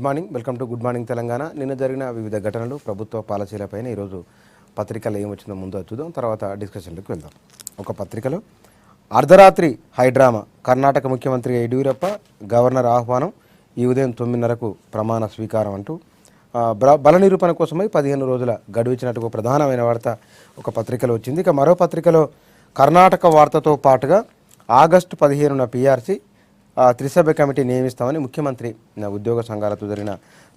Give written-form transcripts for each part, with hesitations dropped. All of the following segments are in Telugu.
Good morning, welcome to good morning Telangana. నిన్న జరిగిన వివిధ ఘటనలు, ప్రభుత్వ పాలసీలపైన ఈరోజు పత్రికలు ఏం వచ్చిందో ముందు చూద్దాం, తర్వాత డిస్కషన్లోకి వెళ్దాం. ఒక పత్రికలో అర్ధరాత్రి హైడ్రామా, కర్ణాటక ముఖ్యమంత్రి యడ్యూరప్ప గవర్నర్ ఆహ్వానం, ఈ ఉదయం 9:30కు ప్రమాణ స్వీకారం అంటూ బల నిరూపణ కోసమై 15 రోజుల గడువు ఇచ్చినట్టు ఒక ప్రధానమైన వార్త ఒక పత్రికలో వచ్చింది. ఇక మరో పత్రికలో కర్ణాటక వార్తతో పాటుగా ఆగస్టు 15న పీఆర్సీ త్రిసభ్య కమిటీ నియమిస్తామని ముఖ్యమంత్రి ఉద్యోగ సంఘాలతో జరిగిన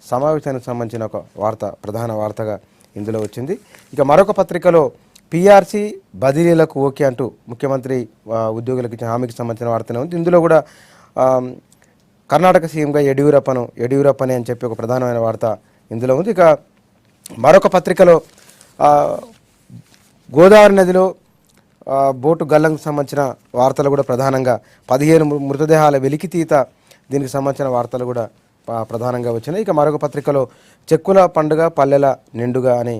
సమావేశానికి సంబంధించిన ఒక వార్త ప్రధాన వార్తగా ఇందులో వచ్చింది. ఇక మరొక పత్రికలో పీఆర్సీ బదిలీలకు ఓకే అంటూ ముఖ్యమంత్రి ఉద్యోగులకు ఇచ్చిన హామీకి సంబంధించిన వార్తనే ఉంది. ఇందులో కూడా కర్ణాటక సీఎంగా యడ్యూరప్పని అని చెప్పి ఒక ప్రధానమైన వార్త ఇందులో ఉంది. ఇక మరొక పత్రికలో గోదావరి నదిలో బోటు గల్లంకు సంబంధించిన వార్తలు కూడా ప్రధానంగా 15 మృతదేహాల వెలికితీత, దీనికి సంబంధించిన వార్తలు కూడా ప్రధానంగా వచ్చినాయి. ఇక మరొక పత్రికలో చెక్కుల పండుగ పల్లెల నిండుగా అని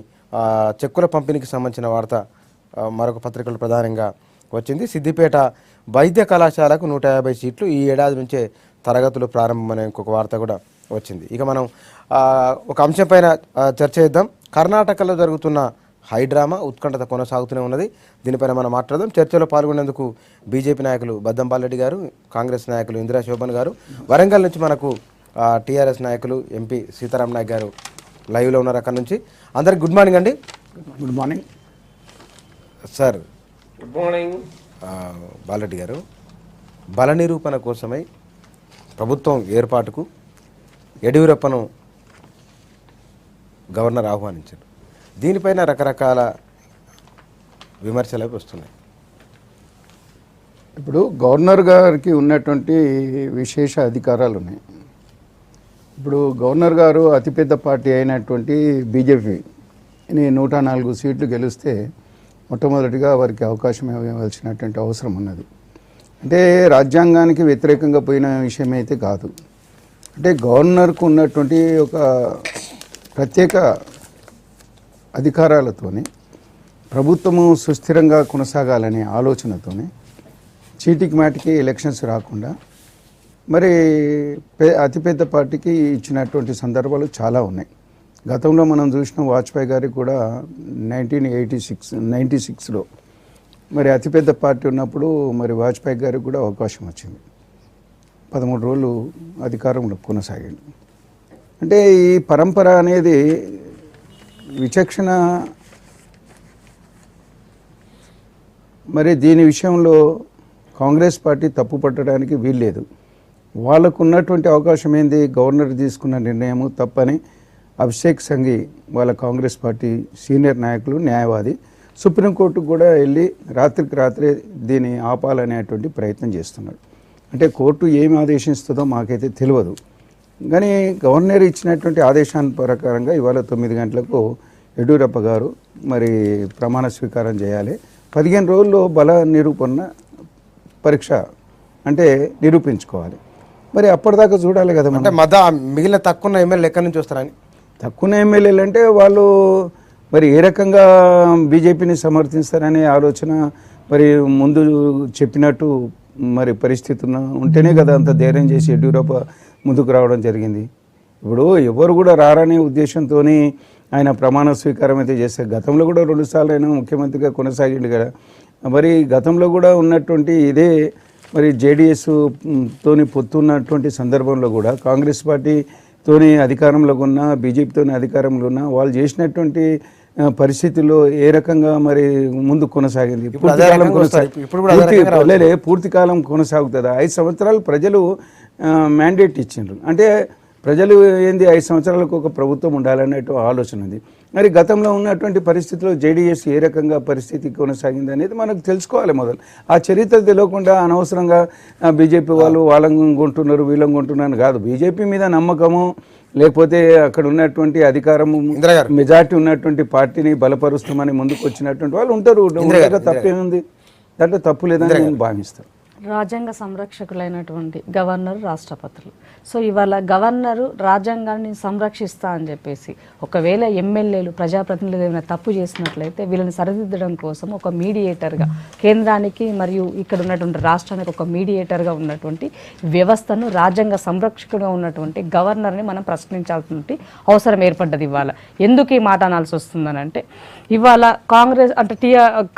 చెక్కుల పంపిణీకి సంబంధించిన వార్త మరొక పత్రికలో ప్రధానంగా వచ్చింది. సిద్దిపేట వైద్య కళాశాలకు 150 సీట్లు, ఈ ఏడాది నుంచే తరగతులు ప్రారంభమనే ఇంకొక వార్త కూడా వచ్చింది. ఇక మనం ఒక అంశంపైన చర్చ చేద్దాం. కర్ణాటకలో జరుగుతున్న హైడ్రామా ఉత్కంఠత కొనసాగుతూనే ఉన్నది. దీనిపైన మనం మాట్లాడదాం. చర్చలో పాల్గొనేందుకు బీజేపీ నాయకులు బద్దంపాల్రెడ్డి గారు, కాంగ్రెస్ నాయకులు ఇందిరా శోభన్ గారు, వరంగల్ నుంచి మనకు టీఆర్ఎస్ నాయకులు ఎంపీ సీతారాం నాయక్ గారు లైవ్లో ఉన్నారు. అక్కడి నుంచి అందరికి గుడ్ మార్నింగ్ అండి. Good morning sir. Good morning Bala Reddy గారు, బల నిరూపణ కోసమై ప్రభుత్వం ఏర్పాటుకు యడ్యూరప్పను గవర్నర్ ఆహ్వానించారు. దీనిపైన రకరకాల విమర్శలు వస్తున్నాయి. ఇప్పుడు గవర్నర్ గారికి ఉన్నటువంటి విశేష అధికారాలు ఉన్నాయి. ఇప్పుడు గవర్నర్ గారు అతిపెద్ద పార్టీ అయినటువంటి బీజేపీని 104 సీట్లు గెలిస్తే మొట్టమొదటిగా వారికి అవకాశం ఇవ్వాల్సినటువంటి అవసరం ఉన్నది. అంటే రాజ్యాంగానికి వ్యతిరేకంగా పోయిన విషయం అయితే కాదు. అంటే గవర్నర్కు ఉన్నటువంటి ఒక ప్రత్యేక అధికారాలతోనే ప్రభుత్వము సుస్థిరంగా కొనసాగాలనే ఆలోచనతోనే చీటికి మాటికి ఎలక్షన్స్ రాకుండా మరి అతిపెద్ద పార్టీకి ఇచ్చినటువంటి సందర్భాలు చాలా ఉన్నాయి. గతంలో మనం చూసిన వాజ్పేయి గారికి కూడా 1996లో మరి అతిపెద్ద పార్టీ ఉన్నప్పుడు మరి వాజ్పేయి గారికి కూడా అవకాశం వచ్చింది. 13 రోజులు అధికారంలో కొనసాగింది. అంటే ఈ పరంపర అనేది విచక్షణ, మరి దీని విషయంలో కాంగ్రెస్ పార్టీ తప్పు పట్టడానికి వీల్లేదు. వాళ్ళకు ఉన్నటువంటి అవకాశం ఏంది, గవర్నర్ తీసుకున్న నిర్ణయము తప్పని అభిషేక్ సంఘి వాళ్ళ కాంగ్రెస్ పార్టీ సీనియర్ నాయకులు, న్యాయవాది సుప్రీంకోర్టుకు కూడా వెళ్ళి రాత్రికి రాత్రే దీన్ని ఆపాలనేటువంటి ప్రయత్నం చేస్తున్నాడు. అంటే కోర్టు ఏమి ఆదేశిస్తుందో మాకైతే తెలియదు. కానీ గవర్నర్ ఇచ్చినటువంటి ఆదేశాల ప్రకారంగా ఇవాళ 9 గంటలకు యడ్యూరప్ప గారు మరి ప్రమాణ స్వీకారం చేయాలి. 15 రోజుల్లో బల నిరూపణ పరీక్ష అంటే నిరూపించుకోవాలి. మరి అప్పటిదాకా చూడాలి కదా. అంటే మిగిలిన తక్కువ ఎమ్మెల్యేలు ఎక్కడి నుంచి వస్తారని, తక్కువ ఎమ్మెల్యేలు అంటే వాళ్ళు మరి ఏ రకంగా బీజేపీని సమర్థిస్తారనే ఆలోచన మరి ముందు చెప్పినట్టు మరి పరిస్థితి ఉంటేనే కదా అంత ధైర్యం చేసి యడ్యూరప్ప ముందుకు రావడం జరిగింది. ఇప్పుడు ఎవరు కూడా రారనే ఉద్దేశంతో ఆయన ప్రమాణ స్వీకారం అయితే చేశారు. గతంలో కూడా 2 సార్లు అయినా ముఖ్యమంత్రిగా కొనసాగిండు కదా. మరి గతంలో కూడా ఉన్నటువంటి ఇదే మరి జేడీఎస్ తోని పొత్తున్నటువంటి సందర్భంలో కూడా కాంగ్రెస్ పార్టీతోని అధికారంలో ఉన్న, బీజేపీతోని అధికారంలో ఉన్న వాళ్ళు చేసినటువంటి పరిస్థితుల్లో ఏ రకంగా మరి ముందు కొనసాగింది. పూర్తి కాలం కొనసాగుతుందా? 5 సంవత్సరాలు ప్రజలు మ్యాండేట్ ఇచ్చిండ్రు. అంటే ప్రజలు ఏంది 5 సంవత్సరాలకు ఒక ప్రభుత్వం ఉండాలనేట్టు ఆలోచన ఉంది. మరి గతంలో ఉన్నటువంటి పరిస్థితిలో జేడీఎస్ ఏ రకంగా పరిస్థితి కొనసాగింది అనేది మనకు తెలుసుకోవాలి. మొదలు ఆ చరిత్ర తెలియకుండా అనవసరంగా బీజేపీ వాళ్ళు వాళ్ళని కొంటున్నారు వీళ్ళని కొంటున్నారు కాదు. బీజేపీ మీద నమ్మకము, లేకపోతే అక్కడ ఉన్నటువంటి అధికారము, మెజార్టీ ఉన్నటువంటి పార్టీని బలపరుస్తామని ముందుకు వచ్చినటువంటి వాళ్ళు ఉంటారు. తప్పేముంది, దాంట్లో తప్పు లేదని నేను భావిస్తాను. రాజ్యాంగ సంరక్షకులైనటువంటి గవర్నర్, రాష్ట్రపతులు. సో ఇవాళ గవర్నరు రాజ్యాంగాన్ని సంరక్షిస్తా అని చెప్పేసి ఒకవేళ ఎమ్మెల్యేలు, ప్రజాప్రతినిధులు ఏమైనా తప్పు చేసినట్లయితే వీళ్ళని సరిదిద్దడం కోసం ఒక మీడియేటర్గా కేంద్రానికి మరియు ఇక్కడ ఉన్నటువంటి రాష్ట్రానికి ఒక మీడియేటర్గా ఉన్నటువంటి వ్యవస్థను, రాజ్యాంగ సంరక్షకుడుగా ఉన్నటువంటి గవర్నర్ని మనం ప్రశ్నించాల్సిన అవసరం ఏర్పడ్డది ఇవాళ. ఎందుకు ఈ మాట అనాల్సి వస్తుందనంటే ఇవాళ కాంగ్రెస్ అంటే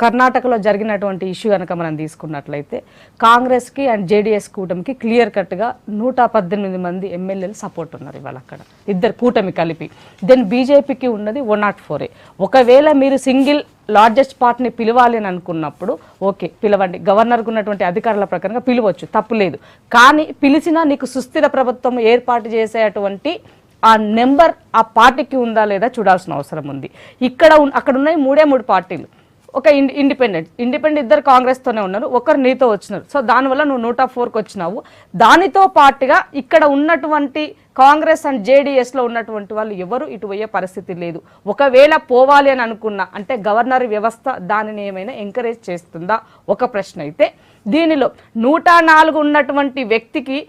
కర్ణాటకలో జరిగినటువంటి ఇష్యూ కనుక మనం తీసుకున్నట్లయితే కాంగ్రెస్కి అండ్ జేడీఎస్ కూటమికి క్లియర్ కట్గా 118 మంది ఎమ్మెల్యేలు సపోర్ట్ ఉన్నారు ఇవాళ అక్కడ, ఇద్దరు కూటమి కలిపి. దెన్ బీజేపీకి ఉన్నది 104. ఒకవేళ మీరు సింగిల్ లార్జెస్ట్ పార్టీని పిలవాలి అని అనుకున్నప్పుడు ఓకే పిలవండి, గవర్నర్కు ఉన్నటువంటి అధికారుల ప్రకారంగా పిలవచ్చు, తప్పు లేదు. కానీ పిలిచినా నీకు సుస్థిర ప్రభుత్వం ఏర్పాటు చేసేటువంటి ఆ నెంబర్ ఆ పార్టీకి ఉందా లేదా చూడాల్సిన అవసరం ఉంది. అక్కడ ఉన్నాయి 3 పార్టీలు, ఒక ఇండిపెండెంట్ ఇద్దరు కాంగ్రెస్తోనే ఉన్నారు, ఒకరు నీతో వచ్చినారు. సో దానివల్ల నువ్వు 104కి వచ్చినావు. దానితో పాటుగా ఇక్కడ ఉన్నటువంటి కాంగ్రెస్ అండ్ జేడీఎస్లో ఉన్నటువంటి వాళ్ళు ఎవరు ఇటు పోయే పరిస్థితి లేదు. ఒకవేళ పోవాలి అని అనుకున్నా అంటే గవర్నర్ వ్యవస్థ దానిని ఏమైనా ఎంకరేజ్ చేస్తుందా ఒక ప్రశ్న అయితే, దీనిలో 104 ఉన్నటువంటి వ్యక్తికి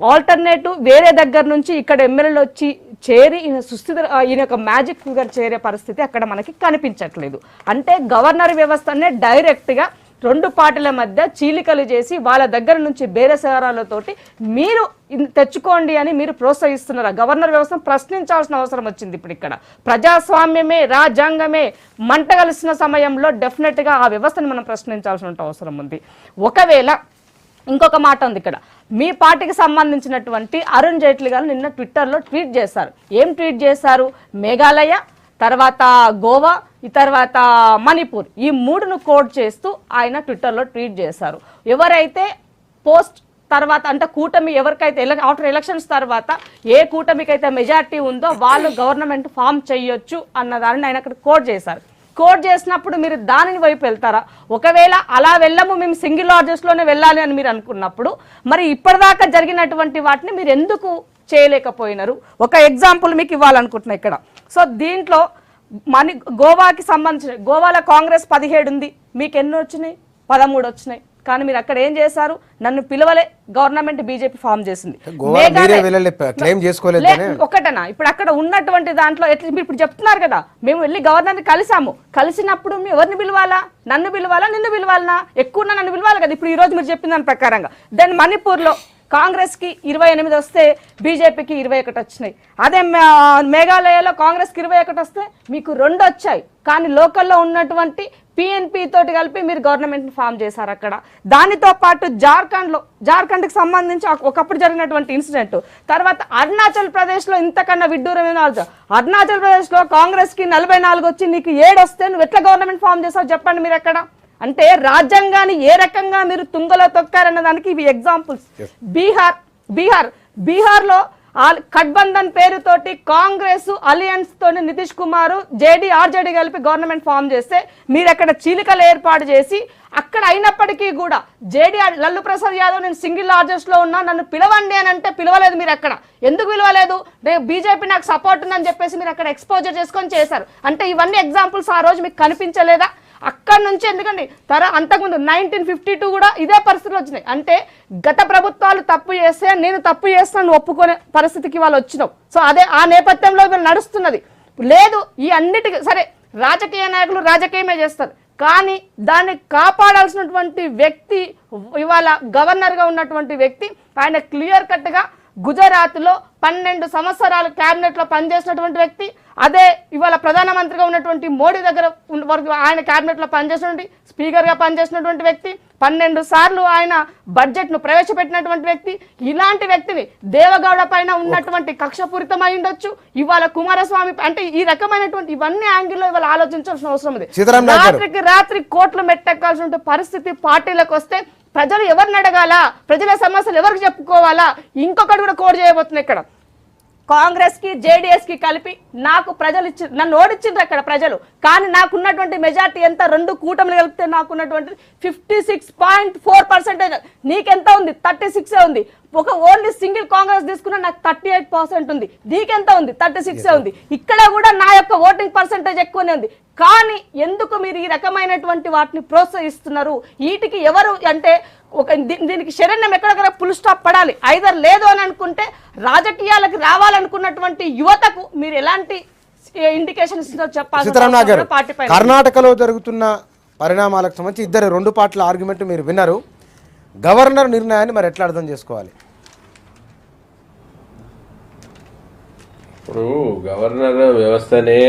ఆల్టర్నేటివ్ వేరే దగ్గర నుంచి ఇక్కడ ఎమ్మెల్యేలు వచ్చి చేరి ఈయన ఒక మ్యాజిక్ ఫిగర్ చేరే పరిస్థితి అక్కడ మనకి కనిపించట్లేదు. అంటే గవర్నర్ వ్యవస్థనే డైరెక్ట్గా 2 పార్టీల మధ్య చీలికలు చేసి వాళ్ళ దగ్గర నుంచి బేరసారాలతోటి మీరు తెచ్చుకోండి అని మీరు ప్రోత్సహిస్తున్నారు. గవర్నర్ వ్యవస్థను ప్రశ్నించాల్సిన అవసరం వచ్చింది. ఇప్పుడు ఇక్కడ ప్రజాస్వామ్యమే, రాజ్యాంగమే మంట కలిసిన సమయంలో డెఫినెట్గా ఆ వ్యవస్థను మనం ప్రశ్నించాల్సిన అవసరం ఉంది. ఒకవేళ ఇంకొక మాట ఉంది ఇక్కడ, మీ పార్టీకి సంబంధించినటువంటి అరుణ్ జైట్లీ గారు నిన్న ట్విట్టర్లో ట్వీట్ చేశారు. ఏం ట్వీట్ చేశారు? మేఘాలయ, తర్వాత గోవా, ఈ తర్వాత మణిపూర్, ఈ 3ను కోట్ చేస్తూ ఆయన ట్విట్టర్లో ట్వీట్ చేశారు. ఎవరైతే పోస్ట్ తర్వాత అంటే కూటమి ఎవరికైతే ఆఫ్టర్ ఎలక్షన్స్ తర్వాత ఏ కూటమికైతే మెజార్టీ ఉందో వాళ్ళు గవర్నమెంట్ ఫామ్ చేయొచ్చు అన్నదాన్ని ఆయన అక్కడ కోట్ చేశారు. కోట్ చేసినప్పుడు మీరు దానిని వైపు వెళ్తారా? ఒకవేళ అలా వెళ్ళము, మేము సింగిల్ లార్జెస్ట్లోనే వెళ్ళాలి అని మీరు అనుకున్నప్పుడు మరి ఇప్పటిదాకా జరిగినటువంటి వాటిని మీరు ఎందుకు చేయలేకపోయినారు? ఒక ఎగ్జాంపుల్ మీకు ఇవ్వాలనుకుంటున్నా ఇక్కడ. సో దీంట్లో గోవాకి సంబంధించిన, గోవాలో కాంగ్రెస్ 17 ఉంది, మీకు ఎన్ని వచ్చినాయి? 13 వచ్చినాయి. కానీ మీరు అక్కడ ఏం చేశారు? నన్ను పిలవలే, గవర్నమెంట్ బీజేపీ ఫామ్ చేసింది. ఒకటనా ఇప్పుడు అక్కడ ఉన్నటువంటి దాంట్లో మీరు ఇప్పుడు చెప్తున్నారు కదా, మేము వెళ్ళి గవర్నర్ని కలిసాము, కలిసినప్పుడు మేము ఎవరిని పిలవాలా? నన్ను పిలవాలా, నిన్ను పిలవాలనా? ఎక్కువ నన్ను పిలవాలి కదా. ఇప్పుడు ఈ రోజు మీరు చెప్పిన దాని ప్రకారంగా దెన్ మణిపూర్లో కాంగ్రెస్కి 28 వస్తే బీజేపీకి 21 వచ్చినాయి. అదే మేఘాలయలో కాంగ్రెస్కి 21 వస్తే మీకు 2 వచ్చాయి. కానీ లోకల్లో ఉన్నటువంటి పిఎన్పి తోటి కలిపి మీరు గవర్నమెంట్ని ఫామ్ చేశారు అక్కడ. దానితో పాటు జార్ఖండ్కి సంబంధించి ఒకప్పుడు జరిగినటువంటి ఇన్సిడెంట్, తర్వాత అరుణాచల్ ప్రదేశ్లో ఇంతకన్నా విడ్డూరమైన అరుణాచల్ ప్రదేశ్లో కాంగ్రెస్కి 44 వచ్చి నీకు 7 వస్తే నువ్వు ఎట్లా గవర్నమెంట్ ఫామ్ చేస్తావు చెప్పండి మీరు ఎక్కడ? అంటే రాజ్యాంగాన్ని ఏ రకంగా మీరు తుంగలో తొక్కారన్న దానికి ఇవి ఎగ్జాంపుల్స్. బీహార్లో గఠబంధన్ పేరుతోటి కాంగ్రెస్ అలయన్స్ తోని నితీష్ కుమార్ ఆర్జేడీ కలిపి గవర్నమెంట్ ఫామ్ చేస్తే మీరు అక్కడ చీలికలు ఏర్పాటు చేసి అక్కడ అయినప్పటికీ కూడా లల్లు ప్రసాద్ యాదవ్ నేను సింగిల్ లార్జెస్ట్ లో ఉన్నా, నన్ను పిలవండి అని అంటే పిలవలేదు. మీరు అక్కడ ఎందుకు పిలవలేదు? బీజేపీ నాకు సపోర్ట్ ఉందని చెప్పేసి మీరు అక్కడ ఎక్స్పోజర్ చేసుకొని చేశారు. అంటే ఇవన్నీ ఎగ్జాంపుల్స్ ఆ రోజు మీకు కనిపించలేదా? అక్కడి నుంచి ఎందుకండి అంతకుముందు 1952 కూడా ఇదే పరిస్థితులు వచ్చినాయి. అంటే గత ప్రభుత్వాలు తప్పు చేస్తే నేను తప్పు చేస్తాను ఒప్పుకునే పరిస్థితికి వాళ్ళు వచ్చినావు. సో అదే ఆ నేపథ్యంలో వీళ్ళు నడుస్తున్నది లేదు. ఈ అన్నిటికీ సరే రాజకీయ నాయకులు రాజకీయమే చేస్తారు, కానీ దాన్ని కాపాడాల్సినటువంటి వ్యక్తి ఇవాళ గవర్నర్గా ఉన్నటువంటి వ్యక్తి. ఆయన క్లియర్ కట్గా గుజరాత్లో 12 సంవత్సరాలు క్యాబినెట్లో పనిచేసినటువంటి వ్యక్తి. అదే ఇవాళ ప్రధానమంత్రిగా ఉన్నటువంటి మోడీ దగ్గర ఆయన క్యాబినెట్లో పనిచేసినటువంటి, స్పీకర్గా పనిచేసినటువంటి వ్యక్తి, 12 సార్లు ఆయన బడ్జెట్ను ప్రవేశపెట్టినటువంటి వ్యక్తి. ఇలాంటి వ్యక్తిని దేవగౌడ పైన ఉన్నటువంటి కక్షపూరితమై ఉండొచ్చు, ఇవాళ కుమారస్వామి అంటే ఈ రకమైనటువంటి ఇవన్నీ యాంగిల్లో ఇవాళ ఆలోచించాల్సిన అవసరం ఉంది. రాత్రి కోట్లు మెట్టెక్కాల్సిన పరిస్థితి పార్టీలకు వస్తే ప్రజలు ఎవరిని అడగాల? ప్రజల సమస్యలు ఎవరికి చెప్పుకోవాలా? ఇంకొకటి కూడా కోడ్ చేయబోతుంది ఇక్కడ. కాంగ్రెస్ కి జేడీఎస్ కి కలిపి నాకు ప్రజలు నన్ను ఓడించిండ్రు అక్కడ ప్రజలు. కానీ నాకున్నటువంటి మెజార్టీ ఎంత? 2 కూటమిలు కలిపితే నాకున్నటువంటి 56.4%. నీకెంత ఉంది? 36 ఉంది. ఒక ఓన్లీ సింగిల్ కాంగ్రెస్ తీసుకున్నా నాకు 38% ఉంది. నీకెంత ఉంది? 36 ఉంది. ఇక్కడ కూడా నా యొక్క ఓటింగ్ పర్సెంటేజ్ ఎక్కువనే ఉంది. కానీ ఎందుకు మీరు ఈ రకమైనటువంటి వాటిని ప్రోత్సహిస్తున్నారు? వీటికి ఎవరు అంటే దీనికి శరణ్యం ఎక్కడెక్కడ ఫుల్ స్టాప్ పడాలి. ఐదర్ లేదు అని అనుకుంటే రాజకీయాలకు రావాలనుకున్నటువంటి యువతకు మీరు ఎలాంటి ఇండికేషన్ ఇస్తుందో సీతారామన్ గారు, చెప్పాలి. కర్ణాటకలో జరుగుతున్న పరిణామాలకు సంబంధించి ఇద్దరు రెండు పార్టీల ఆర్గ్యుమెంట్ మీరు విన్నారు. గవర్నర్ నిర్ణయాన్ని మరి ఎట్లా అర్థం చేసుకోవాలి? ఇప్పుడు గవర్నర్ వ్యవస్థనే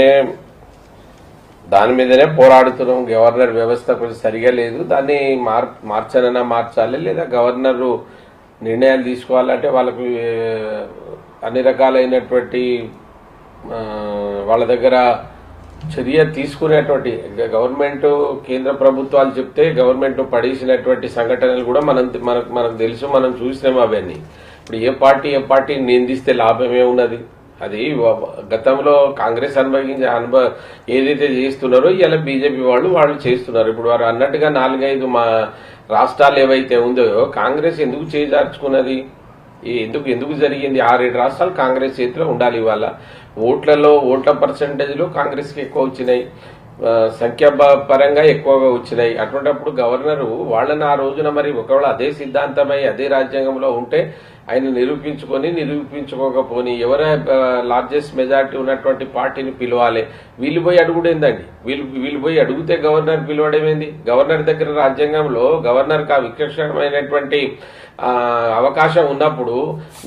దాని మీదనే పోరాడుతున్నాం. గవర్నర్ వ్యవస్థ కొంచెం సరిగా లేదు, దాన్ని మార్చాలన్నా మార్చాలి, లేదా గవర్నర్ నిర్ణయాలు తీసుకోవాలంటే వాళ్ళకు అన్ని రకాలైనటువంటి వాళ్ళ దగ్గర చర్య తీసుకునేటువంటి గవర్నమెంట్ కేంద్ర ప్రభుత్వాలు చెప్తే గవర్నమెంట్ పడేసినటువంటి సంఘటనలు కూడా మనకు తెలుసు, మనం చూసినాం అవన్నీ. ఇప్పుడు ఏ పార్టీ నిందిస్తే లాభమే ఉన్నది? అది గతంలో కాంగ్రెస్ ఏదైతే చేస్తున్నారో ఇలా బీజేపీ వాళ్ళు చేస్తున్నారు. ఇప్పుడు వారు అన్నట్టుగా 4-5 మా రాష్ట్రాలు ఏవైతే ఉందో కాంగ్రెస్ ఎందుకు చేజార్చుకున్నది? ఎందుకు జరిగింది? 6-7 రాష్ట్రాలు కాంగ్రెస్ చేతిలో ఉండాలి. ఇవాళ ఓట్ల పర్సంటేజ్లో కాంగ్రెస్కి ఎక్కువ వచ్చినాయి, సంఖ్యాపరంగా ఎక్కువగా వచ్చినాయి. అటువంటిప్పుడు గవర్నరు వాళ్ళని ఆ రోజున మరి ఒకవేళ అదే సిద్ధాంతమై అదే రాజ్యాంగంలో ఉంటే ఆయన నిరూపించుకోకపోని ఎవరు లార్జెస్ట్ మెజారిటీ ఉన్నటువంటి పార్టీని పిలవాలి. వీళ్ళు పోయి అడుగుడేందండి? వీళ్ళు పోయి అడిగితే గవర్నర్ పిలవడమేంది? గవర్నర్ దగ్గర రాజ్యాంగంలో గవర్నర్కి ఆ విచక్షణమైనటువంటి అవకాశం ఉన్నప్పుడు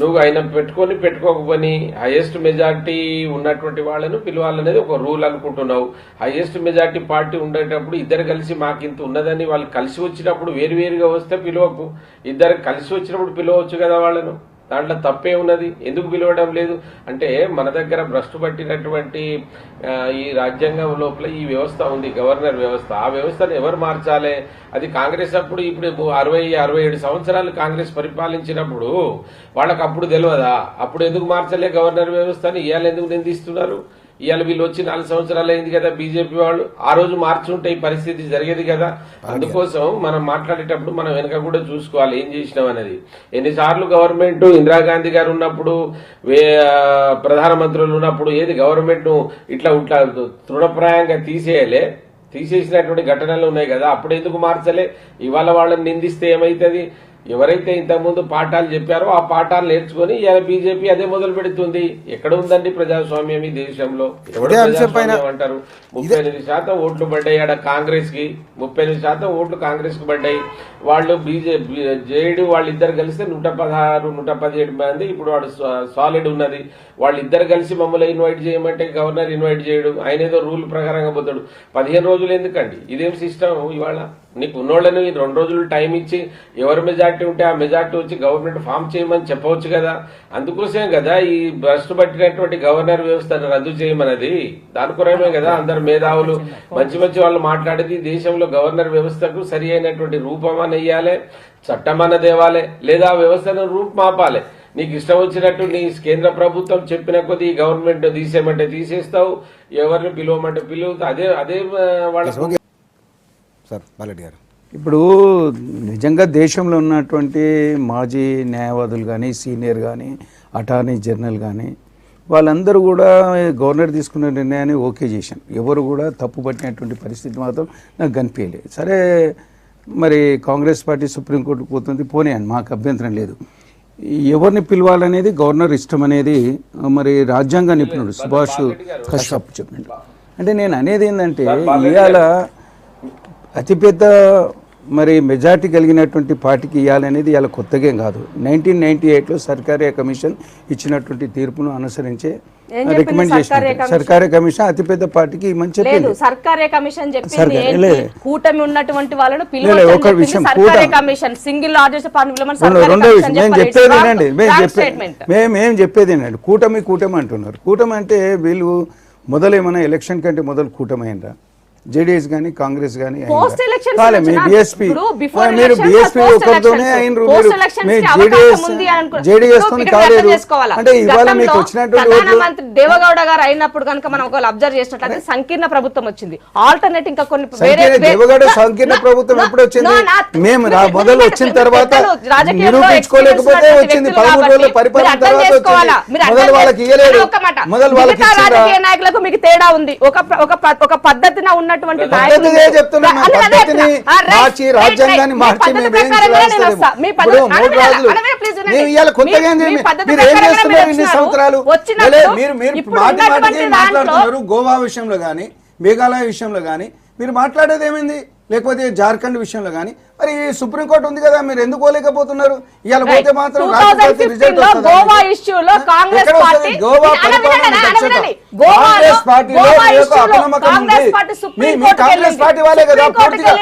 నువ్వు ఆయన పెట్టుకోకపోని హైయెస్ట్ మెజారిటీ ఉన్నటువంటి వాళ్ళను పిలవాలనేది ఒక రూల్ అనుకుంటున్నావు. హైయెస్ట్ మెజారిటీ పార్టీ ఉండేటప్పుడు ఇద్దరు కలిసి మాకింత ఉన్నదని వాళ్ళు కలిసి వచ్చినప్పుడు వేరువేరుగా వస్తే పిలవకు, ఇద్దరు కలిసి వచ్చినప్పుడు పిలవచ్చు కదా వాళ్ళను. దాంట్లో తప్పే ఉన్నది, ఎందుకు పిలవడం లేదు అంటే మన దగ్గర భ్రష్టు పట్టినటువంటి ఈ రాజ్యాంగం లోపల ఈ వ్యవస్థ ఉంది, గవర్నర్ వ్యవస్థ. ఆ వ్యవస్థను ఎవరు మార్చాలి? అది కాంగ్రెస్ అప్పుడు ఇప్పుడు 60-67 సంవత్సరాలు కాంగ్రెస్ పరిపాలించినప్పుడు వాళ్ళకి అప్పుడు తెలియదా? అప్పుడు ఎందుకు మార్చలే గవర్నర్ వ్యవస్థని? ఇవాళ ఎందుకు నిందిస్తున్నారు? ఇవాళ వీళ్ళు వచ్చి 4 సంవత్సరాలు అయింది కదా బీజేపీ వాళ్ళు, ఆ రోజు మార్చుంటే ఈ పరిస్థితి జరిగేది కదా. అందుకోసం మనం మాట్లాడేటప్పుడు మనం వెనక కూడా చూసుకోవాలి ఏం చేసినాం అనేది. ఎన్నిసార్లు గవర్నమెంట్ ఇందిరాగాంధీ గారు ఉన్నప్పుడు ప్రధానమంత్రులు ఉన్నప్పుడు ఏది గవర్నమెంట్ ఇట్లా తృణప్రాయంగా తీసేసినటువంటి ఘటనలు ఉన్నాయి కదా, అప్పుడు ఎందుకు మార్చలే? ఇవాళ వాళ్ళని నిందిస్తే ఏమైతుంది? ఎవరైతే ఇంతకుముందు పాఠాలు చెప్పారో ఆ పాఠాలు నేర్చుకుని ఇలా బీజేపీ అదే మొదలు పెడుతుంది. ఎక్కడ ఉందండి ప్రజాస్వామ్యం ఈ దేశంలో? అంటారు 38% ఓట్లు పడ్డాయి ఆడ కాంగ్రెస్ కి, 38% ఓట్లు కాంగ్రెస్ కు పడ్డాయి. వాళ్ళు బీజేపీ జేడీ వాళ్ళిద్దరు కలిస్తే 116-117 మంది ఇప్పుడు వాడు సాలిడ్ ఉన్నది. వాళ్ళిద్దరు కలిసి మమ్మల్ని ఇన్వైట్ చేయమంటే గవర్నర్ ఇన్వైట్ చేయడు, ఆయన ఏదో రూల్ ప్రకారంగా పోతాడు. 15 రోజులు ఎందుకండి? ఇదేం సిస్టమ్? ఇవాళ నీకు ఉన్నోళ్ళని 2 రోజులు టైం ఇచ్చి ఎవరు మెజార్టీ ఉంటే ఆ మెజార్టీ వచ్చి గవర్నమెంట్ ఫామ్ చేయమని చెప్పవచ్చు కదా. అందుకోసమే కదా ఈ భ్రష్టు పట్టినటువంటి గవర్నర్ వ్యవస్థను రద్దు చేయమన్నది. దానికోసమే కదా అందరు మేధావులు మంచి వాళ్ళు మాట్లాడేది. దేశంలో గవర్నర్ వ్యవస్థకు సరి అయినటువంటి రూపం అని ఇయ్యాలి, చట్టం అన్న దేవాలి, లేదా ఆ వ్యవస్థను రూపుమాపాలి. నీకు ఇష్టం వచ్చినట్టు నీ కేంద్ర ప్రభుత్వం చెప్పిన కొద్దీ గవర్నమెంట్ తీసేయమంటే తీసేస్తావు, ఎవరిని పిలువమంటే పిలువుతావు. అదే వాళ్ళ సార్ బాలరెడ్డి గారు, ఇప్పుడు నిజంగా దేశంలో ఉన్నటువంటి మాజీ న్యాయవాదులు కానీ సీనియర్ కానీ అటార్నీ జనరల్ కానీ వాళ్ళందరూ కూడా గవర్నర్ తీసుకున్న నిర్ణయాన్ని ఓకే చేశాను. ఎవరు కూడా తప్పు పట్టినటువంటి పరిస్థితి మాత్రం నాకు కనిపించలేదు. సరే మరి కాంగ్రెస్ పార్టీ సుప్రీంకోర్టుకు పోతుంది, పోనీయండి, మాకు అభ్యంతరం లేదు. ఎవరిని పిలవాలనేది గవర్నర్ ఇష్టం అనేది మరి రాజ్యాంగ నిపుణుడు సుభాష్ కశ్యప్ చెప్పినట్టు. అంటే నేను అనేది ఏంటంటే ఇవాళ అతిపెద్ద మరి మెజార్టీ కలిగినటువంటి పార్టీకి ఇవ్వాలనేది ఇలా కొత్తగేం కాదు. 1998లో సర్కారీ కమిషన్ ఇచ్చినటువంటి తీర్పును అనుసరించే రికమెండ్ చేసిన సర్కారీ కమిషన్ అతిపెద్ద పార్టీకి మంచి చెప్పింది. సర్కారీ కమిషన్ చెప్పింది కూటమి ఉన్నటువంటి వాళ్ళను సింగిల్ లార్జెస్ట్ రెండో విషయం మేము చెప్పేది ఏంటండి, మేము చెప్పేది ఏంటండి, కూటమి అంటున్నారు. కూటమి అంటే వీళ్ళు మొదలేమన్నా ఎలక్షన్ కంటే మొదలు కూటమి అయిందా? జేడీఎస్ కానీ కాంగ్రెస్ కానీ మీరు బీఎస్పీ ఒకరితోనే అయినరు, జేడీఎస్ తో కాలేదు. అంటే ఇవాళ మీకు వచ్చినటువంటి దేవగౌడ గారు అయినప్పుడు కనుక మనం ఒకవేళ అబ్జర్వ్ చేసినట్లయితే సంకీర్ణ ప్రభుత్వం వచ్చింది. ఆల్టర్నేట్ ఇంకా కొన్ని దేవగౌడ సంకీర్ణ ప్రభుత్వం ఎప్పుడు వచ్చింది? మేము మొదలు వచ్చిన తర్వాత నిరూపించుకోలేకపోతే వచ్చింది. 13 రోజుల పరిపాలన తర్వాత వచ్చింది. మొదలు వాళ్ళకి ఇవ్వలేదు. మొదలు వాళ్ళకి రాజకీయ నాయకులకు మీకు తేడా ఉంది. ఒక పద్ధతిన ఉన్న ఉన్నటువంటి పద్ధతిగా చెప్తున్నాం మేము. పద్ధతిని మార్చి రాజ్యాంగాన్ని మార్చి మేము ఏం చేస్తాము? ఇప్పుడు 3 రోజులు మేము ఇవాళ కొత్తగా మీరు ఏం చేస్తున్నారు ఇన్ని సంవత్సరాలు? మీరు మాటికి మాట్లాడుతున్నారు. గోవా విషయంలో కానీ మేఘాలయ విషయంలో కానీ మీరు మాట్లాడేది ఏమైంది? లేకపోతే జార్ఖండ్ విషయంలో కానీ మరి సుప్రీంకోర్టు ఉంది కదా, మీరు ఎందుకు పోలేకపోతున్నారు? ఇవాళ పోతే మాత్రం రాష్ట్రపతి రిజల్ట్ వస్తుంది. గోవా ఇష్యూలో కాంగ్రెస్ పార్టీ గోవా కాంగ్రెస్ పార్టీలో అపనమ్మకం ఉంది. మీ కాంగ్రెస్ పార్టీ వాళ్ళే కదా పూర్తిగా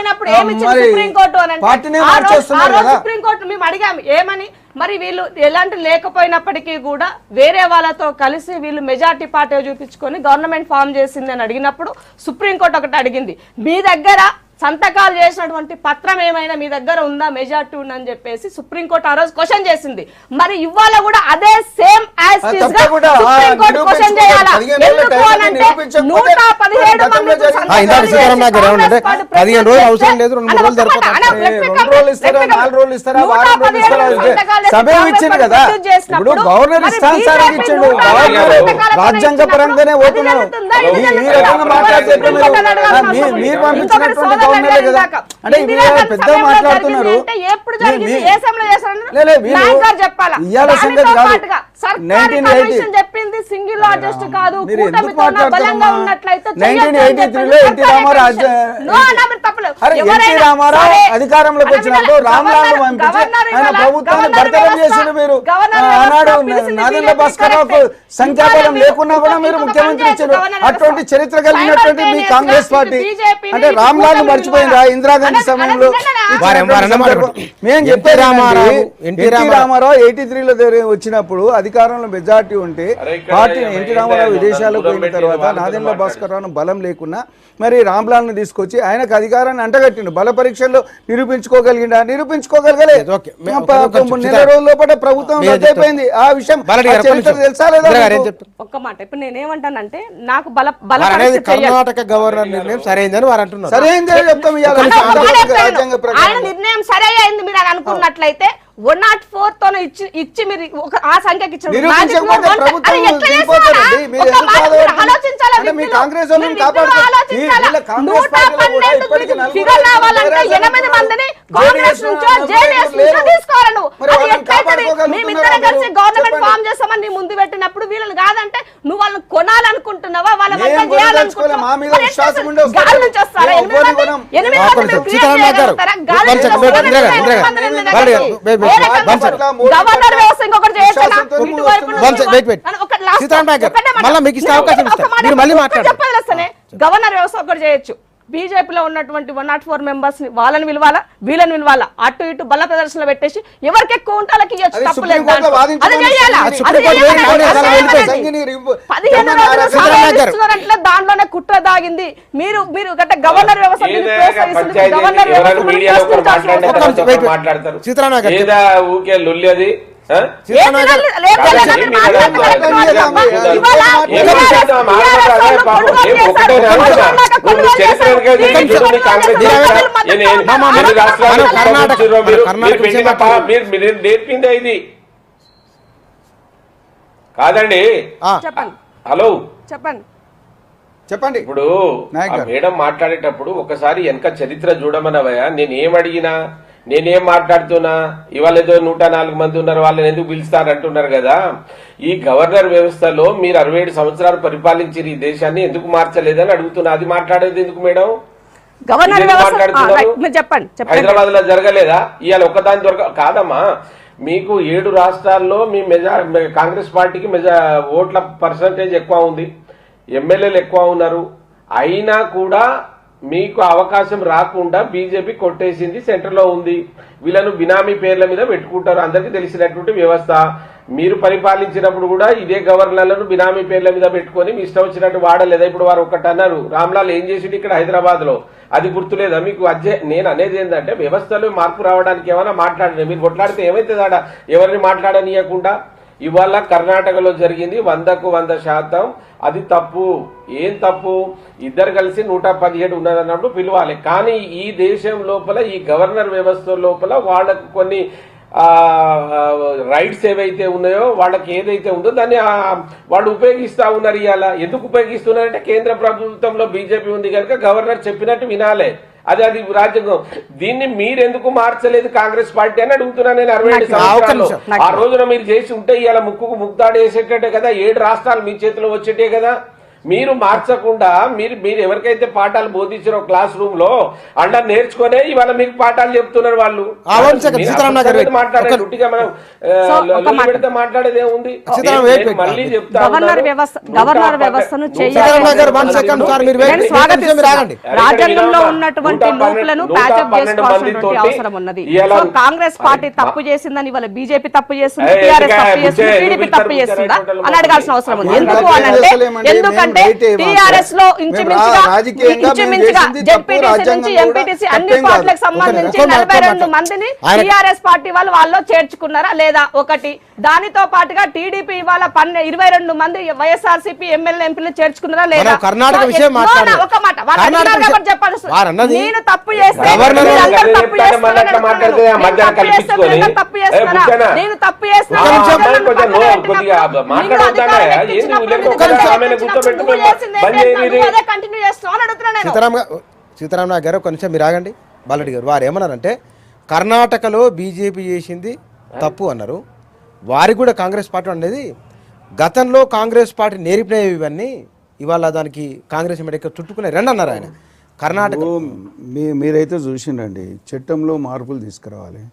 పార్టీనే మార్చేస్తున్నారు కదా. సుప్రీంకోర్టు మేము అడిగాము ఏమని, మరి వీళ్ళు ఎలాంటి లేకపోయినప్పటికీ కూడా వేరే వాళ్ళతో కలిసి వీళ్ళు మెజార్టీ పార్టీ చూపించుకొని గవర్నమెంట్ ఫామ్ చేసిందని అడిగినప్పుడు సుప్రీంకోర్టు ఒకటి అడిగింది, మీ దగ్గర సంతకాలు చేసినటువంటి పత్రం ఏమైనా మీ దగ్గర ఉందా, మెజార్టీ ఉందని చెప్పేసి సుప్రీంకోర్టు ఆ రోజు క్వశ్చన్ చేసింది. మరి ఇవాళ కూడా అదే సేమ్ యాజ్ ఇట్ ఈస్ గా సుప్రీంకోర్టు క్వశ్చన్ చేయాలా? ఎందుకు అనంటే 117 మంది రాజ్యాంగ పరంగానే పోతున్నాను. ఈ రకంగా మాట్లాడితే మీరు పంపించినటువంటి గవర్నరే కదా. అంటే పెద్ద మాట్లాడుతున్నారు. ఇవాళ సంగతి కాదు. 1983లో ఎన్టీ రామారావు అధికారంలోకి వచ్చినప్పుడు రామ్లాల్ పంపించి ఆయన ప్రభుత్వాన్ని బర్తరఫ్ చేసిన మీరు ఆనాడు నాదెండ్ల భాస్కర్ రావుకు సంఖ్యాబలం లేకున్నా కూడా మీరు ముఖ్యమంత్రి ఇచ్చారు. అటువంటి చరిత్ర కలిగినటువంటి మీ కాంగ్రెస్ పార్టీ అంటే రామ్లాల్ మర్చిపోయిందా? ఇందిరాగాంధీ సమయంలో మేము చెప్పే ఎన్టీ రామారావు 83లో వచ్చినప్పుడు అధికారంలో మెజార్టీ ఉంటే పార్టీ ఎన్టీ రామారావు విదేశాలకు పోయిన తర్వాత నాదెండ్ల భాస్కర్ రావును బలం లేకున్నా మరి రామ్లాల్ను తీసుకొచ్చి ఆయనకు అధికారాన్ని అంటగట్టిండు. బల పరీక్షల్లో నిరూపించుకోగలిగిండా? నిరూపించుకోగలగలేదు. నెల రోజుల లోపల ప్రభుత్వం రద్దయిపోయింది. ఆ విషయం తెలుసా లేదా? ఒక్క మాట ఇప్పుడు నేనేమంటానంటే నాకు బల కర్ణాటక గవర్నర్ నిర్ణయం సరైందని వారు అంటున్నారు. సరైందే చెప్తాం. ఆయన నిర్ణయం సరే అయింది మీరు అని అనుకున్నట్లయితే 104 తో ఇచ్చి మీరు ఆ సంఖ్యకి గవర్నమెంట్ ఫామ్ చేస్తామని ముందు పెట్టినప్పుడు వీళ్ళని కాదంటే నువ్వు వాళ్ళని కొనాలనుకుంటున్నావా? వాళ్ళ గవర్నర్ వ్యవస్థ ఇంకొకటి గవర్నర్ వ్యవస్థ ఒకటి చేయొచ్చు. బీజేపీలో ఉన్నటువంటి 104 మెంబర్స్ ని వాళ్ళని పిలవాలా, వీళ్ళని పిలవాలా, అటు ఇటు బల్ల ప్రదర్శనలో పెట్టేసి ఎవరికి ఎక్కువ ఉంటే వాళ్ళకి ఇవ్వచ్చు. తప్పులేదు. 15 రోజులు దాంట్లోనే కుట్ర దాగింది. మీరు గట్ట గవర్నర్ వ్యవస్థ నేర్పింది ఇది కాదండి. హలో చెప్పండి. ఇప్పుడు మేడం మాట్లాడేటప్పుడు ఒకసారి వెనక చరిత్ర చూడమనవయ్యా. నేనేం మాట్లాడుతున్నా? ఇవాళ ఏదో 104 మంది ఉన్నారు, వాళ్ళని ఎందుకు పిలుస్తారు అంటున్నారు కదా. ఈ గవర్నర్ వ్యవస్థలో మీరు 67 సంవత్సరాలు పరిపాలించారు ఈ దేశాన్ని, ఎందుకు మార్చలేదని అడుగుతున్నా. అది మాట్లాడేది ఎందుకు మేడం? హైదరాబాద్ లో జరగలేదా? ఇవాళ ఒక్కదాని కాదమ్మా. మీకు 7 రాష్ట్రాల్లో మీ కాంగ్రెస్ పార్టీకి ఓట్ల పర్సంటేజ్ ఎక్కువ ఉంది, ఎమ్మెల్యేలు ఎక్కువ ఉన్నారు. అయినా కూడా మీకు అవకాశం రాకుండా బీజేపీ కొట్టేసింది, సెంటర్ లో ఉంది. వీళ్ళను బినామీ పేర్ల మీద పెట్టుకుంటారు. అందరికీ తెలిసినటువంటి వ్యవస్థ. మీరు పరిపాలించినప్పుడు కూడా ఇదే గవర్నర్లను బినామీ పేర్ల మీద పెట్టుకొని మీ ఇష్టం వచ్చినట్టు వాడలేదా? ఇప్పుడు వారు ఒకటి అన్నారు, రామ్లాల్ ఏం చేసిండు ఇక్కడ హైదరాబాద్ లో, అది గుర్తులేదా మీకు? నేను అనేది ఏంటంటే వ్యవస్థలో మార్పు రావడానికి ఏమైనా మాట్లాడినా మీరు కొట్లాడితే ఏమైతుందాడ? ఎవరిని మాట్లాడనీయకుండా. ఇవాళ కర్ణాటకలో జరిగింది 100కు 100%. అది తప్పు. ఏం తప్పు? ఇద్దరు కలిసి 117 ఉన్నదన్నప్పుడు పిలవాలి. కానీ ఈ దేశం లోపల ఈ గవర్నర్ వ్యవస్థ లోపల వాళ్ళకు కొన్ని రైట్స్ ఏవైతే ఉన్నాయో వాళ్ళకి ఏదైతే ఉందో దాన్ని వాళ్ళు ఉపయోగిస్తా ఉన్నారు. ఇవాళ ఎందుకు ఉపయోగిస్తున్నారంటే కేంద్ర ప్రభుత్వంలో బీజేపీ ఉంది కనుక గవర్నర్ చెప్పినట్టు వినాలే, అది రాజ్యాంగం. దీన్ని మీరెందుకు మార్చలేదు కాంగ్రెస్ పార్టీ అని అడుగుతున్నా నేను. 67 సంవత్సరాలు ఆ రోజున మీరు చేసి ఉంటే ఇవాళ ముక్కుకు ముక్తాడు వేసేటట్టే కదా, 7 రాష్ట్రాలు మీ చేతిలో వచ్చేటే కదా. మీరు మార్చకుండా మీరు ఎవరికైతే పాఠాలు బోధించారో క్లాస్ రూమ్ లో అండ నేర్చుకునే ఇవాళ మీకు పాఠాలు చెప్తున్నారు వాళ్ళు. మాట్లాడేది ఏముంది? మళ్ళీ గవర్నర్ వ్యవస్థను రాజ్యాంగంలో ఉన్నటువంటి లోపులను ప్యాచప్ చేసుకోవాల్సినటువంటి అవసరం ఉన్నది. కాంగ్రెస్ పార్టీ తప్పు చేసిందని ఇవాళ బీజేపీ తప్పు చేస్తుంది, టీఆర్ఎస్ తప్పు చేస్తుంది, టీడీపీ తప్పు చేస్తుందా అని అడగాల్సిన అవసరం ఉంది. ఎందుకు అనంటే ఎందుకంటే టీఆర్ఎస్ లో ఇంచుమించుగా జెడ్పీటీసీ నుంచి ఎంపీటీసీ అన్ని పార్టీలకు సంబంధించి 42 మందిని టీఆర్ఎస్ పార్టీ వాళ్ళు చేర్చుకున్నారా లేదా ఒకటి. దానితో పాటుగా టీడీపీ ఇవాళ 22 మంది వైఎస్ఆర్సీపీ ఎమ్మెల్యే ఎంపీలు చేర్చుకున్నారా లేదా. కర్ణాటక విషయం ఒక మాట చెప్పాలి, నేను తప్పు చేస్తే తప్పు చేస్తారా, నేను తప్పు చేస్తున్నా సీతారామరావు గారు కొంచెం మీరు ఆగండి. బాలరెడ్డి గారు వారు ఏమన్నారంటే కర్ణాటకలో బీజేపీ చేసింది తప్పు అన్నారు. వారికి కూడా కాంగ్రెస్ పార్టీ అనేది గతంలో కాంగ్రెస్ పార్టీ నేర్పినవి ఇవన్నీ ఇవాళ దానికి కాంగ్రెస్ మెడక చుట్టుకునే రెండు అన్నారు ఆయన. కర్ణాటక మీరైతే చూసిండండి, చట్టంలో మార్పులు తీసుకురావాలి,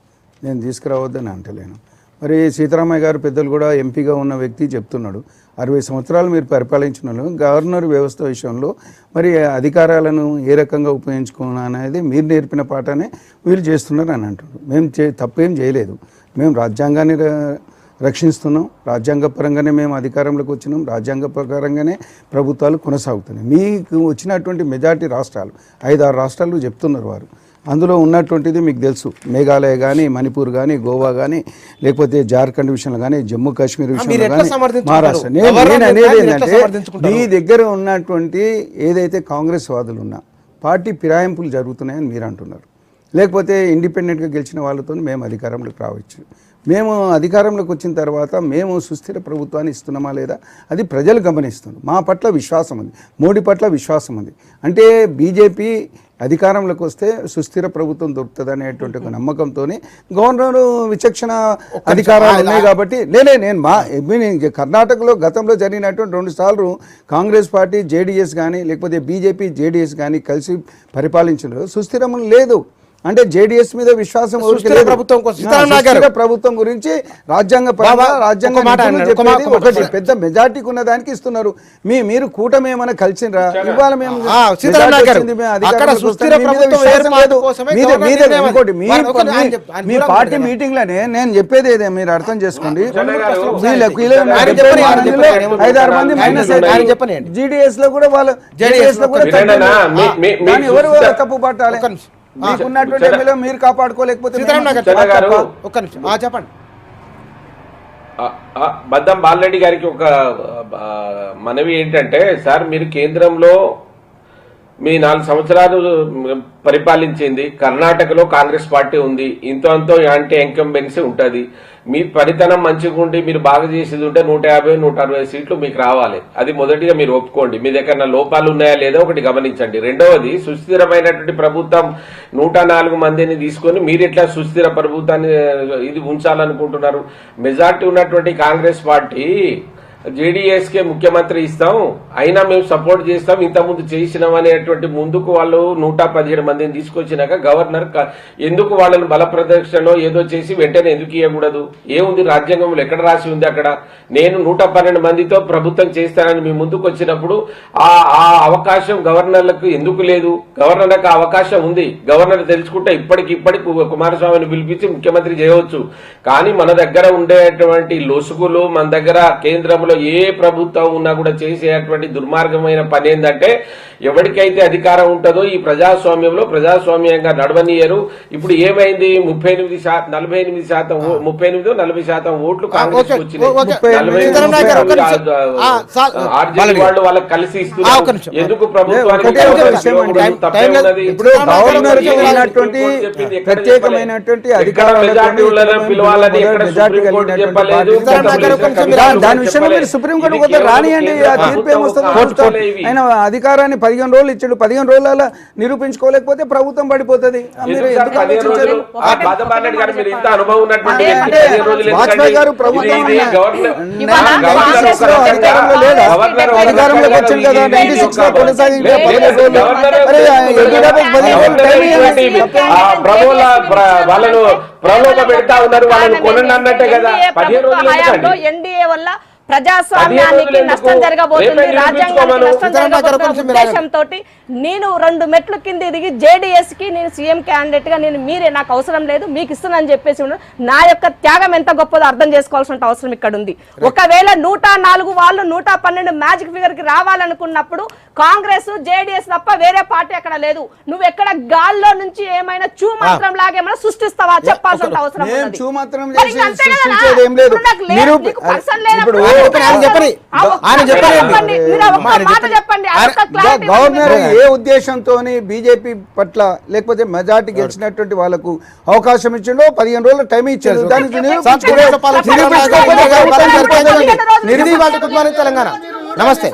నేను తీసుకురావద్దని అంటలేను. మరి సీతారామయ్య గారు పెద్దలు కూడా ఎంపీగా ఉన్న వ్యక్తి చెప్తున్నాడు, 60 సంవత్సరాలు మీరు పరిపాలించిన గవర్నర్ వ్యవస్థ విషయంలో మరి అధికారాలను ఏ రకంగా ఉపయోగించుకున్నా అనేది మీరు నేర్పిన పాఠానే వీళ్ళు చేస్తున్నారు అని అంటున్నారు. మేము తప్పేం చేయలేదు, మేము రాజ్యాంగాన్ని రక్షిస్తున్నాం, రాజ్యాంగపరంగానే మేము అధికారంలోకి వచ్చినాం, రాజ్యాంగ ప్రకారంగానే ప్రభుత్వాలు కొనసాగుతున్నాయి. మీకు వచ్చినటువంటి మెజారిటీ రాష్ట్రాలు 5-6 రాష్ట్రాలు చెప్తున్నారు వారు. అందులో ఉన్నటువంటిది మీకు తెలుసు, మేఘాలయ కానీ, మణిపూర్ కానీ, గోవా కానీ, లేకపోతే జార్ఖండ్ విషయంలో కానీ, జమ్మూ కాశ్మీర్ విషయంలో కానీ, మహారాష్ట్ర. నేను అనేది ఏంటంటే మీ దగ్గర ఉన్నటువంటి ఏదైతే కాంగ్రెస్ వాదులు ఉన్నా పార్టీ ఫిరాయింపులు జరుగుతున్నాయని మీరు అంటున్నారు, లేకపోతే ఇండిపెండెంట్గా గెలిచిన వాళ్ళతో మేము అధికారంలోకి రావచ్చు. మేము అధికారంలోకి వచ్చిన తర్వాత మేము సుస్థిర ప్రభుత్వాన్ని ఇస్తున్నామా లేదా అది ప్రజలు గమనిస్తున్నారు. మా పట్ల విశ్వాసం ఉంది, మోడీ పట్ల విశ్వాసం ఉంది. అంటే బీజేపీ అధికారంలోకి వస్తే సుస్థిర ప్రభుత్వం దొరుకుతుంది అనేటువంటి ఒక నమ్మకంతో గవర్నర్ విచక్షణ అధికారాలు ఉన్నాయి కాబట్టి నేను కర్ణాటకలో గతంలో జరిగినటువంటి 2 సార్లు కాంగ్రెస్ పార్టీ జేడీఎస్ కానీ లేకపోతే బీజేపీ జేడీఎస్ కానీ కలిసి పరిపాలించడం సుస్థిరం లేదు. అంటే జేడీఎస్ మీద విశ్వాసం ప్రభుత్వం గురించి రాజ్యాంగ ఒకటి పెద్ద మెజార్టీకి ఉన్న దానికి ఇస్తున్నారు. మీరు కూటమి ఏమైనా కలిసినరా? ఇవాళ మేము మీ పార్టీ మీటింగ్ లోనే నేను చెప్పేది ఏదే మీరు అర్థం చేసుకోండి. 5-6 మంది మైనస్ జీడీఎస్ లో కూడా వాళ్ళు జేడీఎస్ లో కూడా ఎవరు తప్పు పట్టాలి? మీకున్నటువంటి మీరు కాపాడుకోలేకపోతే చెప్పండి. బద్దం బాలరెడ్డి గారికి ఒక మనవి ఏంటంటే, సార్ మీరు కేంద్రంలో మీ 4 సంవత్సరాలు పరిపాలించింది, కర్ణాటకలో కాంగ్రెస్ పార్టీ ఉంది, ఇంతో అంతో యాంటీ ఇన్కంబెన్సీ ఉంటుంది. మీ పనితనం మంచిగా ఉండి మీరు బాగా చేసేది ఉంటే 150-160 సీట్లు మీకు రావాలి. అది మొదటిగా మీరు ఒప్పుకోండి. మీ దగ్గర లోపాలు ఉన్నాయా లేదా ఒకటి గమనించండి. రెండవది, సుస్థిరమైనటువంటి ప్రభుత్వం 104 మందిని తీసుకొని మీరు ఎట్లా సుస్థిర ప్రభుత్వాన్ని ఇది ఉంచాలనుకుంటున్నారు? మెజార్టీ ఉన్నటువంటి కాంగ్రెస్ పార్టీ జేడీఎస్ కే ముఖ్యమంత్రి ఇస్తాం, అయినా మేము సపోర్ట్ చేస్తాం, ఇంతకుముందు చేసినాం అనేటువంటి ముందుకు వాళ్ళు 117 మందిని తీసుకొచ్చినాక గవర్నర్ ఎందుకు వాళ్ళని బల ప్రదర్శనలో ఏదో చేసి వెంటనే ఎందుకు ఇవ్వకూడదు? ఏముంది రాజ్యాంగంలో ఎక్కడ రాసి ఉంది? అక్కడ నేను 112 మందితో ప్రభుత్వం చేస్తానని మీ ముందుకు వచ్చినప్పుడు ఆ అవకాశం గవర్నర్లకు ఎందుకు లేదు? గవర్నర్లకు అవకాశం ఉంది. గవర్నర్ తెలుసుకుంటే ఇప్పటికి కుమారస్వామిని పిలిపించి ముఖ్యమంత్రి చేయవచ్చు. కానీ మన దగ్గర ఉండేటువంటి లొసుగులు, మన దగ్గర కేంద్రంలో రాష్ట్రంలో ఏ ప్రభుత్వం ఉన్నా కూడా చేసేటువంటి దుర్మార్గమైన పని ఏంటంటే ఎవరికైతే అధికారం ఉంటుందో ఈ ప్రజాస్వామ్యంలో ప్రజాస్వామ్యంగా నడవనీయరు. ఇప్పుడు ఏమైంది 38% ఓట్లు కాంగ్రెస్ వచ్చినాయి. ఆర్జేడీ వాళ్ళు వాళ్ళకి కలిసి ఇస్తున్నారు. ఎందుకు ప్రభుత్వానికి ప్రత్యేకమైనటువంటి పిలవాలని చెప్పలేదు. దాని విషయంలో మీరు సుప్రీంకోర్టు పోతే రానియండి, ఆ తీర్పు ఏమొస్తుందో ఆయన అధికారాన్ని 15 రోజులు ఇచ్చాడు, 15 రోజుల నిరూపించుకోలేకపోతే ప్రభుత్వం పడిపోతుంది. మీరు ఎందుకు ఆలోచించారు? వాజ్పేయి గారు ప్రభుత్వం అధికారంలోకి వచ్చింది కదా 96 లో కొనసాగించే 15 రోజులు. వాళ్ళను ప్రలోభ పెడతా ఉన్నారు, వాళ్ళని కొనండి అన్నట్టే కదా. 15 రోజులు ఎన్డీఏ వల్ల ప్రజాస్వామ్యానికి నష్టం జరగబోతుంది, రాజ్యాంగానికి నష్టం జరగబోతున్న ఉద్దేశంతో నేను 2 మెట్లు కింద దిగి జేడీఎస్ కి నేను సీఎం క్యాండిడేట్ గా నేను మీరే నాకు అవసరం లేదు మీకు ఇస్తున్నానని చెప్పేసి నా యొక్క త్యాగం ఎంత గొప్పదో అర్థం చేసుకోవాల్సిన అవసరం ఇక్కడ ఉంది. ఒకవేళ 104 వాళ్ళు 112 మ్యాజిక్ ఫిగర్ కి రావాలనుకున్నప్పుడు కాంగ్రెస్ జేడీఎస్ తప్ప వేరే పార్టీ అక్కడ లేదు. నువ్వు ఎక్కడ గాల్లో నుంచి ఏమైనా చూ మాత్రం లాగేమైనా సృష్టిస్తావా చెప్పాల్సిన అవసరం ఉంది. గవర్నర్ ఏ ఉద్దేశంతో బీజేపీ పట్ల లేకపోతే మెజార్టీ గెలిచినటువంటి వాళ్ళకు అవకాశం ఇచ్చిండో 15 రోజుల టైం ఇచ్చారు. తెలంగాణ నమస్తే.